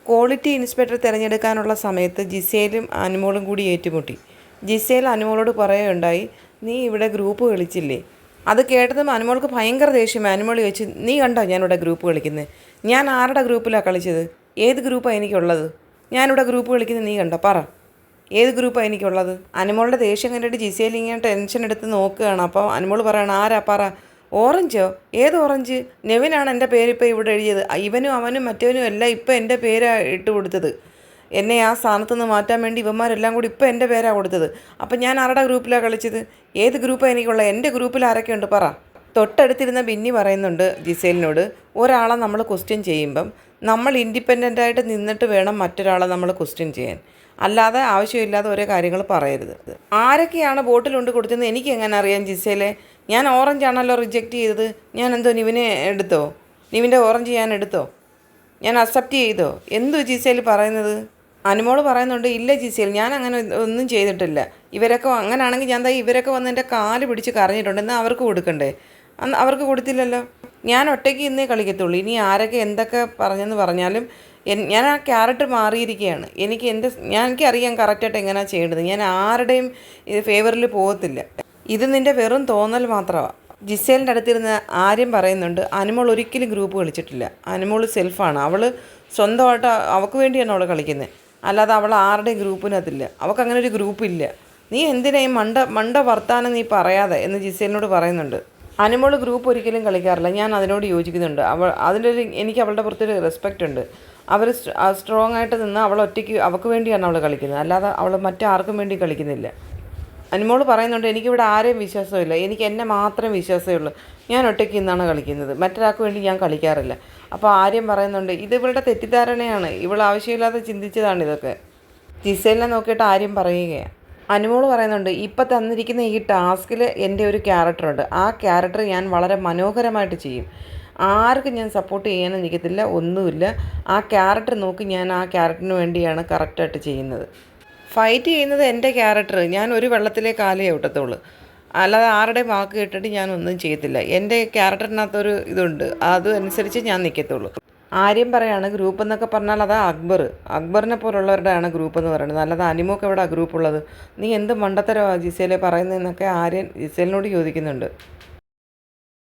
Quality inspector തിരഞ്ഞെടുക്കാനുള്ള സമയത്ത് ജിസേലും അനുമോളും കൂടി ഏറ്റുമുട്ടി. ജിസേൽ അനുമോളോട് പറയുകയുണ്ടായി, നീ ഇവിടെ ഗ്രൂപ്പ് കളിച്ചില്ലേ? അത് കേട്ടതും അനുമോൾക്ക് ഭയങ്കര ദേഷ്യമായി. അനുമോൾ ചോദിച്ചു, നീ കണ്ടോ ഞാനിവിടെ ഗ്രൂപ്പ് കളിക്കുന്നത്? ഞാൻ ആരുടെ ഗ്രൂപ്പിലാണ് കളിച്ചത്? ഏത് ഗ്രൂപ്പാണ് എനിക്കുള്ളത്? ഞാനിവിടെ ഗ്രൂപ്പ് കളിക്കുന്നത് നീ കണ്ടോ? പറ, ഏത് ഗ്രൂപ്പാണ് എനിക്കുള്ളത്? അനുമോളുടെ ദേഷ്യം കണ്ടിട്ട് ജിസേൽ ഇങ്ങനെ ടെൻഷൻ എടുത്ത് നോക്കുകയാണ്. അപ്പോൾ അനുമോൾ പറയണം, ആരാ പറ. ഓറഞ്ചോ? ഏത് ഓറഞ്ച്? നെവിനാണ് എൻ്റെ പേരിപ്പോൾ ഇവിടെ എഴുതിയത്. ഇവനും അവനും മറ്റവനും എല്ലാം ഇപ്പോൾ എൻ്റെ പേരാണ് ഇട്ട് കൊടുത്തത്. എന്നെ ആ സ്ഥാനത്ത് നിന്ന് മാറ്റാൻ വേണ്ടി ഇവന്മാരെല്ലാം കൂടി ഇപ്പോൾ എൻ്റെ പേരാണ് കൊടുത്തത്. അപ്പം ഞാൻ ആരുടെ ഗ്രൂപ്പിലാണ് കളിച്ചത്? ഏത് ഗ്രൂപ്പാണ് എനിക്കുള്ളത്? എൻ്റെ ഗ്രൂപ്പിൽ ആരൊക്കെയുണ്ട് പറ. തൊട്ടടുത്തിരുന്ന ബിന്നി പറയുന്നുണ്ട് ജിസേലിനോട്, ഒരാളെ നമ്മൾ ക്വസ്റ്റ്യൻ ചെയ്യുമ്പം നമ്മൾ ഇൻഡിപെൻഡൻ്റായിട്ട് നിന്നിട്ട് വേണം മറ്റൊരാളെ നമ്മൾ ക്വസ്റ്റ്യൻ ചെയ്യാൻ. അല്ലാതെ ആവശ്യമില്ലാതെ ഓരോ കാര്യങ്ങൾ പറയരുത്. ആരൊക്കെയാണ് ബോട്ടിലുണ്ട് കൊടുത്തതെന്ന് എനിക്ക് എങ്ങനെ അറിയാം ജിസേലെ? ഞാൻ ഓറഞ്ചാണല്ലോ റിജക്റ്റ് ചെയ്തത്. ഞാൻ എന്തോ നിവിനെ എടുത്തോ? നിവിൻ്റെ ഓറഞ്ച് ഞാൻ എടുത്തോ? ഞാൻ അക്സെപ്റ്റ് ചെയ്തോ? എന്തോ ജിസേൽ പറയുന്നത്? അനുമോൾ പറയുന്നുണ്ട്, ഇല്ല ജിസേൽ, ഞാൻ അങ്ങനെ ഒന്നും ചെയ്തിട്ടില്ല. ഇവരൊക്കെ അങ്ങനെയാണെങ്കിൽ ഞാൻ ഇവരൊക്കെ വന്ന് എൻ്റെ കാല് പിടിച്ച് കരഞ്ഞിട്ടുണ്ട്. എന്നാൽ അവർക്ക് കൊടുക്കണ്ടേ? അവർക്ക് കൊടുത്തില്ലല്ലോ. ഞാൻ ഒറ്റയ്ക്ക് ഇന്നേ കളിക്കത്തുള്ളൂ. ഇനി ആരൊക്കെ എന്തൊക്കെ പറഞ്ഞെന്ന് പറഞ്ഞാലും ഞാൻ ആ ക്യാരക്ടർ മാറിയിരിക്കുകയാണ്. എനിക്കറിയാം കറക്റ്റായിട്ട് എങ്ങനെയാണ് ചെയ്യേണ്ടത്. ഞാൻ ആരുടെയും ഫേവറിൽ പോകത്തില്ല. ഇത് നിൻ്റെ വെറും തോന്നൽ മാത്രമാണ്. ജിസേലിൻ്റെ അടുത്തിരുന്ന് ആര്യം പറയുന്നുണ്ട്, അനുമോൾ ഒരിക്കലും ഗ്രൂപ്പ് കളിച്ചിട്ടില്ല. അനുമോൾ സെൽഫാണ്. അവൾ സ്വന്തമായിട്ട് അവൾക്ക് വേണ്ടിയാണ് അവൾ കളിക്കുന്നത്. അല്ലാതെ അവൾ ആരുടെയും ഗ്രൂപ്പിനകത്തില്ല. അവൾക്ക് അങ്ങനെ ഒരു ഗ്രൂപ്പില്ല. നീ എന്തിനാ ഈ മണ്ട വർത്താനം നീ പറയാതെ എന്ന് ജിസേലിനോട് പറയുന്നുണ്ട്. അനുമോൾ ഗ്രൂപ്പ് ഒരിക്കലും കളിക്കാറില്ല. ഞാൻ അതിനോട് യോജിക്കുന്നുണ്ട്. എനിക്ക് അവളുടെ പുറത്തൊരു റെസ്പെക്റ്റ് ഉണ്ട്. അവർ സ്ട്രോങ് ആയിട്ട് നിന്ന് അവൾ ഒറ്റയ്ക്ക് അവൾക്ക് വേണ്ടിയാണ് അവൾ കളിക്കുന്നത്. അല്ലാതെ അവൾ മറ്റാർക്കും വേണ്ടി കളിക്കുന്നില്ല. അനുമോൾ പറയുന്നുണ്ട്, എനിക്കിവിടെ ആരെയും വിശ്വാസമില്ല. എനിക്ക് എന്നെ മാത്രമേ വിശ്വാസമേ ഉള്ളൂ. ഞാൻ ഒറ്റയ്ക്ക് ഇന്നാണ് കളിക്കുന്നത്. മറ്റൊരാൾക്ക് വേണ്ടി ഞാൻ കളിക്കാറില്ല. അപ്പോൾ ആര്യം പറയുന്നുണ്ട്, ഇത് ഇവളുടെ തെറ്റിദ്ധാരണയാണ്. ഇവൾ ആവശ്യമില്ലാതെ ചിന്തിച്ചതാണ് ഇതൊക്കെ. ജിസേലിനെ നോക്കിയിട്ട് ആര്യം പറയുകയാണ്. അനുമോൾ പറയുന്നുണ്ട്, ഇപ്പം തന്നിരിക്കുന്ന ഈ ടാസ്കിൽ എൻ്റെ ഒരു ക്യാരക്ടറുണ്ട്. ആ ക്യാരക്ടർ ഞാൻ വളരെ മനോഹരമായിട്ട് ചെയ്യും. ആർക്കും ഞാൻ സപ്പോർട്ട് ചെയ്യാനും നിൽക്കത്തില്ല, ഒന്നുമില്ല. ആ ക്യാരക്ടർ നോക്കി ഞാൻ ആ ക്യാരക്ടറിന് വേണ്ടിയാണ് കറക്റ്റായിട്ട് ചെയ്യുന്നത്. ഫൈറ്റ് ചെയ്യുന്നത് എൻ്റെ ക്യാരക്ടർ. ഞാൻ ഒരു വെള്ളത്തിലെ കാലേ ഔട്ടത്തുള്ളൂ. അല്ലാതെ ആരുടെ വാക്ക് കേട്ടിട്ട് ഞാനൊന്നും ചെയ്യത്തില്ല. എൻ്റെ ക്യാരക്ടറിനകത്തൊരു ഇതുണ്ട്, അതനുസരിച്ച് ഞാൻ നിൽക്കത്തുള്ളൂ. ആര്യം പറയാണ്, ഗ്രൂപ്പ് എന്നൊക്കെ പറഞ്ഞാൽ അതാ അക്ബറിനെ പോലുള്ളവരുടെയാണ് ഗ്രൂപ്പ് എന്ന് പറയുന്നത്. അല്ലാതെ അനിമോക്ക് എവിടെ ഗ്രൂപ്പ് ഉള്ളത്? നീ എന്ത് മണ്ടത്തരമാണ് ജിസേലെ പറയുന്നതെന്നൊക്കെ ആര്യൻ ജിസേലിനോട് ചോദിക്കുന്നുണ്ട്.